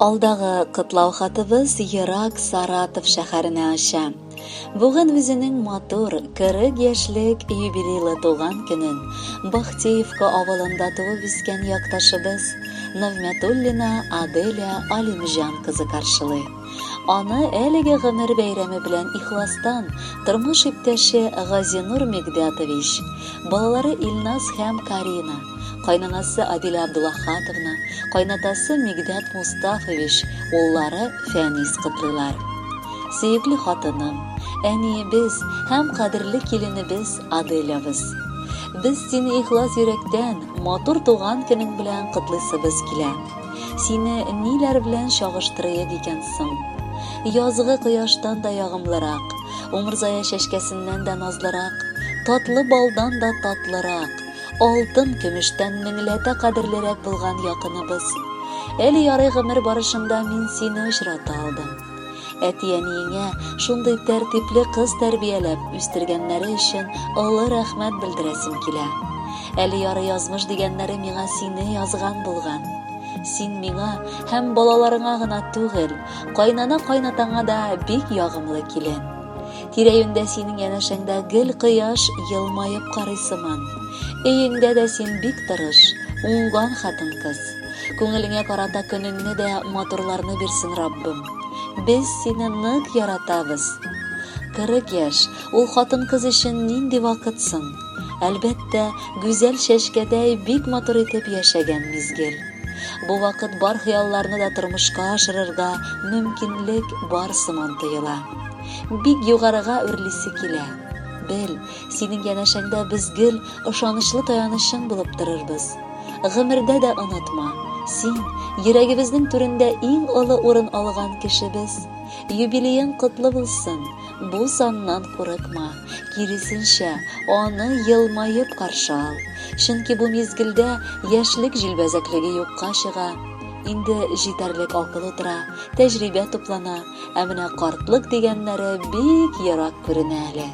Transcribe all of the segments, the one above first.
Алдагы кытлау хатыбыз Ерак Саратов шәһәренә аша. Бүген үзенең матур 40 яшьлек юбилейлы туган көнен Бахтеевка авылында туып үскән якташыбыз Навмятуллина Аделя Алимҗан кызы каршылый. Аны әлеге гомер бәйрәме белән ихластан тормыш иптәше Газинур Мигдатович, балалары Илназ һәм Карина, кайнанасы Адилә Абдуллахатовна, кайнатасы Мигдат Мустафович, уллары Фәнис кытлыйлар. Сөекле хатыным, әниебез һәм кадерле киленебез Аделябыз. Без сине ихлас йөрәктән матур туган көнең белән кытлыйсыбыз килә. Сине ниләр белән чагыштырыйк икән соң? Язгы кояштан да ягымлырак, умырзая чәчкәсеннән дә назлырак, татлы балдан да татлырак, алтын көмештән меңләтә кадерлерәк булган якыныбыз. Әле ярый гомер барышында мин сине очрата алдым. Әти-әниеңә шундый тәртипле кыз тәрбияләп үстергәннәре өчен олы рәхмәт белдерәсем килә. Әле ярый язмыш дигәннәре миңа сине язган булган. Син миңа һәм балаларыңа гына түгел, кайнана-кайнатаңа да бик ягымлы килен. Тирә-юньдә синең янәшәңдә гел кояш елмаеп карыйсыман. Өеңдә дә син бик тырыш, уңган хатын-кыз. Күңелеңә карата көнеңне дә матурларны бирсен Раббым. Без сине нык яратабыз. 40 яшь, ул хатын-кыз өчен нинди вакыт соң? Әлбәттә, гүзәл чәчкәдәй бик матур итеп яшәгән мизгел. Бу вакыт бар хыялларны да тормышка ашырырга мөмкинлек бар сыман тоела. Бик югарыга үрлисе килә. Бел, синең янәшәңдә без гел ышанычлы таянычың булып торырбыз. Гомердә дә онытма, син йөрәгебезнең түрендә иң олы урын алган кешебез. Юбилеең котлы булсын. Бу саннан курыкма, киресенчә, аны елмаеп каршы ал. Чөнки бу мизгелдә яшьлек җилбәзәклеге юкка чыга. Инде җитәрлек акыл утыра, тәҗрибә туплана, ә менә картлык дигәннәре бик ерак күренә әле.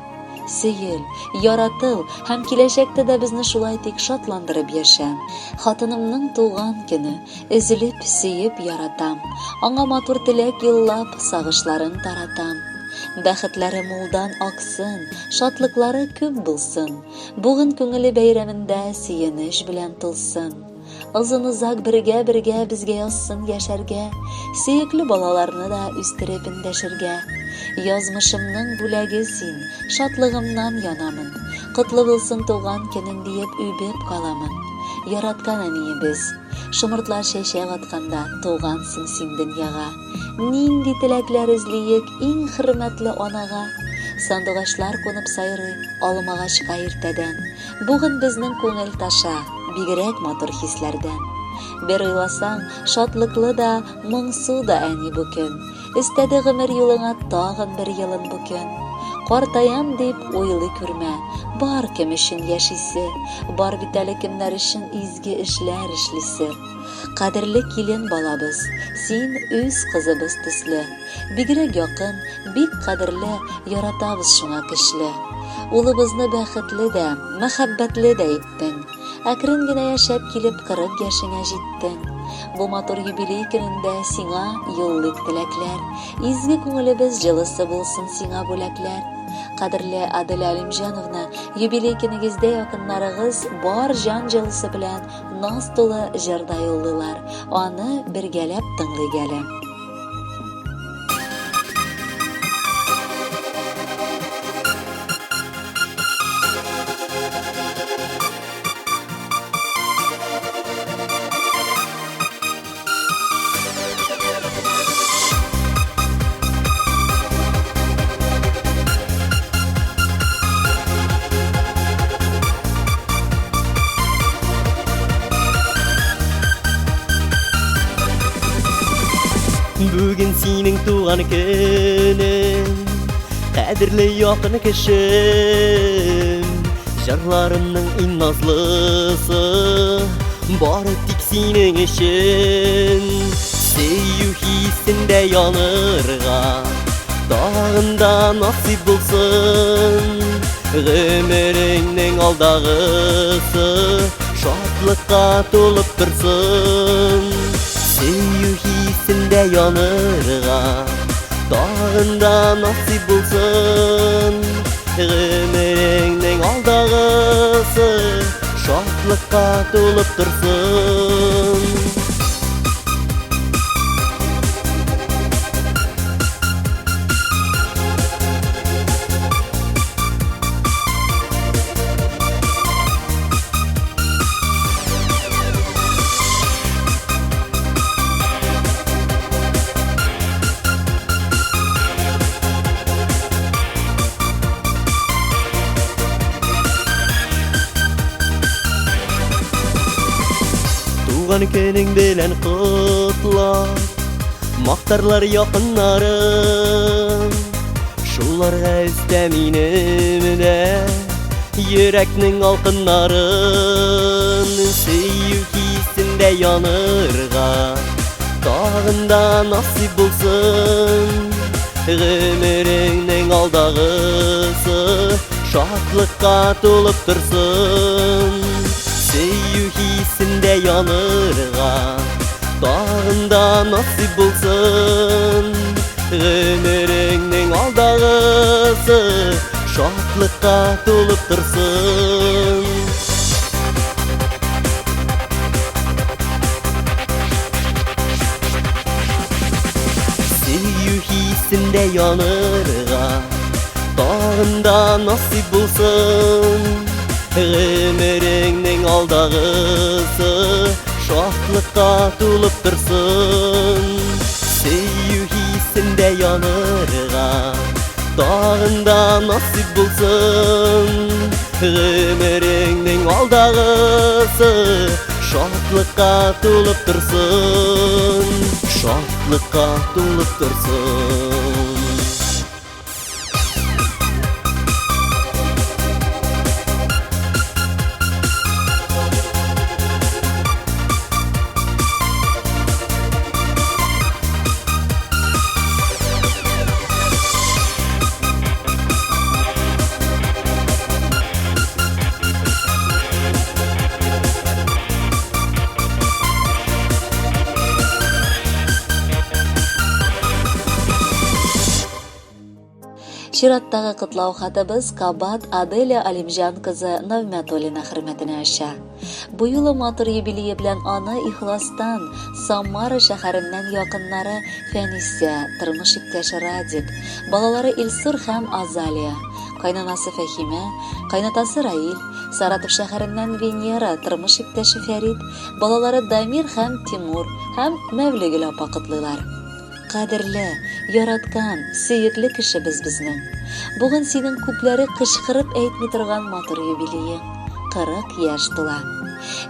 Сөел, яратыл һәм киләчәктә дә безне шулай тик шатландырып яшә. Хатынымның туган көне, өзелеп, сөеп яратам. Аңа матур теләк юллап, сагышларын таратам. Бәхетләре мулдан аксын, шатлыклары күп булсын. Бүген күңеле бәйрәмендә сөенеш белән тулсын. Озын-узак бергә безгә язсын яшәргә, сөекле балаларны да үстереп эндәшергә. Язмышымның бүләге син, шатлыгымнан янамын. Котлы булсын туган көнең диеп үбеп каламын. Яраткан әниебез, шомыртлар чәчәк атканда тугансың син дөньяга. Нинди теләкләр эзлиек иң хөрмәтле анага. Сандугачлар кунып сайрый, алмагачка иртәдән. Бүген безнең күңел таша, бигрәк матур хисләрдән. Бер уйласаң, шатлыклы да, моңсу да әни бу көн. Истәде гомер юлыңа тагын бер елын бу көн. Картаям дип уйлый күрмә, бар кем өчен яшисе, бар бит әле кемнәр өчен изге эшләр эшлисе. Кадерле килен балабыз, син үз кызыбыз төсле. Бигрәк якын, бик кадерле, яратабыз шуңа көчле. Улыбызны бәхетле дә, мәхәббәтле дә иттең. Әкрен генә яшәп килеп 40 яшеңә җиттең. Бу матур юбилей көнендә сиңа юллык теләкләр. Изге күңелебез җылысы булсын сиңа бүләкләр. Кадерле Аделя Алимҗановна, юбилей көнегездә якыннарыгыз бар җан җылысы белән наз тулы җырда юллыйлар. Аны бергәләп тыңлыйк әле. Бүген синең туган көнең, кадерле якын кешем. Җырларымның иң назлысы, бары тик синең өчен. Сөю хисендә янырга, тагын да насыйп булсын. Гомереңнең алдагысы, шатлыкка тулып торсын. Сөю хисендә исендә янырга. Тагында насип булсын, гомереңнең алдагысы шатлыкка тулып торсын. Туган көнең белән котлап, мактарлар якыннарым. Шуларга өстә минем дә йөрәкнең алкыннарын. Сөю хисендә янырга, тагында насип булсын, гомереңнең алдагысы шатлыкка тулып торсын. Сөю хисендә янырга, тагында насип булсын, гомереңнең алдагысы шатлыкка тулып торсын. Сөю хисендә янырга, тагында насип булсын, гомереңнең алдагысы шатлыкка тулып торсын. Сөю хисендә янырга, тагында насип булсын, гомереңнең алдагысы шатлыкка тулып торсын. Шатлыкка тулып торсын. Чираттагы кытлау хатыбыз Кабат Аделя Алимжан кызы Навмятуллина хөрмәтенә аша. Бу юлы матур юбилее белән аны ихластан Самара шәһәреннән якыннары Фәнисә, тормыш иптәше Радик, балалары Илсур һәм Азалия, кайнанасы Фәхимә, кайнатасы Раил, Саратов шәһәреннән Венера, тормыш иптәше Фәрид, балалары Дамир һәм Тимур һәм Мәвлегөл апа котлыйлар. Кадерле, яраткан, сөекле кешебез безнең. Бүген синең күпләре кычкырып әйтми торган матур юбилее. 40 яшь тула.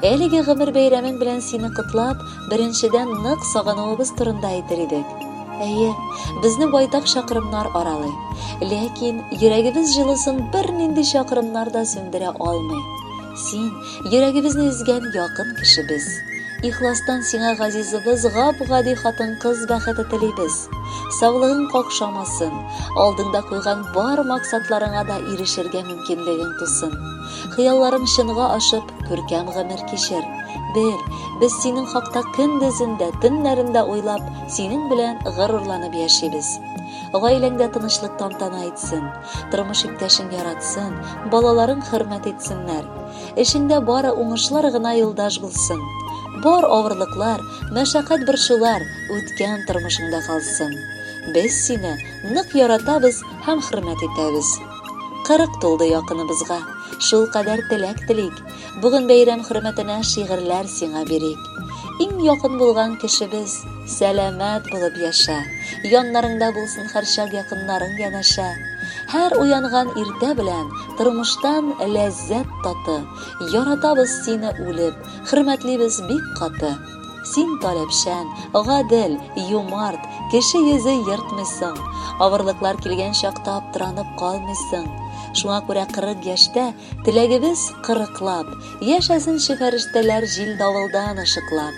Әлеге гомер бәйрәмең белән сине котлап, беренчедән нык сагынуыбыз турында әйтер идек. Әйе, безне байтак чакрымнар аралый. Ләкин йөрәгебез җылысын бернинди чакрымнар да сүндерә алмый. Син йөрәгебезне изгән якын кешебез. Ихластан сиңа газизыбыз гап-гади хатын-кыз бәхете телибез. Саулыгың какшамасын, алдыңда куйган бар максатларыңа да ирешергә мөмкинлеген тусын. Хыялларың чынга ашып, күркәм гомер кичер. Бел, без синең хакта көндезендә, төннәрендә уйлап, синең белән горурланып яшибез. Гаиләңдә тынычлык тантана итсен, тормыш иптәшең яратсын, балаларың хөрмәт итсеннәр. Эшеңдә бары уңышлар гына юлдаш булсын. Бар авырлыклар, мәшәкать борчулар үткән тормышыңда калсын. Без сине нык яратабыз һәм хөрмәт итәбез. 40 тулды якыныбызга, шул кадәр теләк телик. Бүген бәйрәм хөрмәтенә шигырьләр сиңа бирик. Иң якын булган кешебез, сәламәт булып яша. Яннарыңда булсын һәрчак якыннарың янаша. Һәр уянган иртә белән тормыштан ләззәт таты. Яратабыз сине үлеп, хөрмәтлибез бик каты. Син таләпшән, гадел, юмарт, кеше йөзе йыртмыйсың. Авырлыклар килгән чакта аптыранып калмыйсың. Шуңа күрә 40 яшьтә теләгебез 40лап, яшәсен фәрештәләр җил давылдан ышыклап.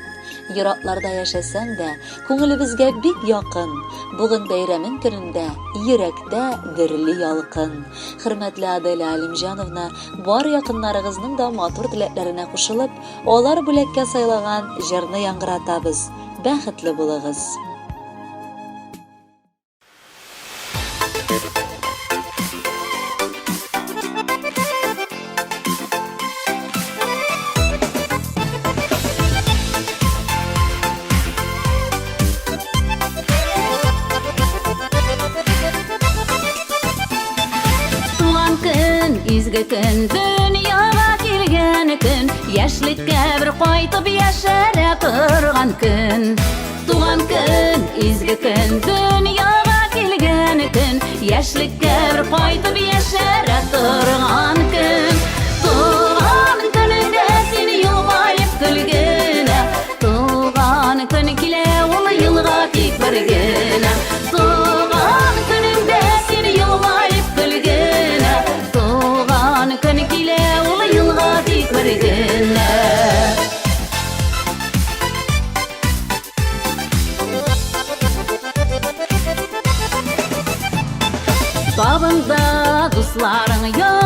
Йоракларда яшәсәң дә, күңелебезгә бик якын. Бүген бәйрәмең көнендә йөрәктә дерле ялкын. Хөрмәтле Аделя Алимжановна, бар якыннарыгызның да матур теләкләренә кушылып, алар бүләккә сайлаган җырны яңгыратабыз. Бәхетле булыгыз. izgi kun, dünyaga kelgen kun, yaşlikka bir qaytib yaşara turgan kun. Tuğan kun, izgi kun, dünyaga kelgen kun, yaşlikka bir qaytib yaşara turgan kun. Tuğan kunida seni yılmayıp gülgene, tuğan kun kile ol yılga tip birgene. Tuğan kunida seni yılmayıp gülgene, tuğan kun kile ol yılga tip birgene. Babında dostlarың yok.